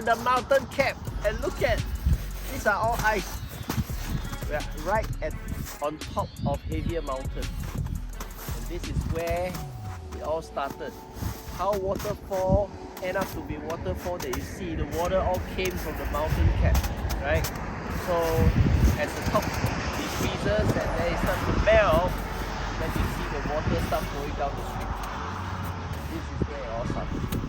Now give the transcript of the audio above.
at the mountain cap and look at, these are all ice. We are right on top of Hverir mountain. And this is where it all started. How waterfall end up to be waterfall that you see, the water all came from the mountain cap, right? So as the top decreases and then it starts to melt, then you see the water start flowing down the stream. This is where it all started.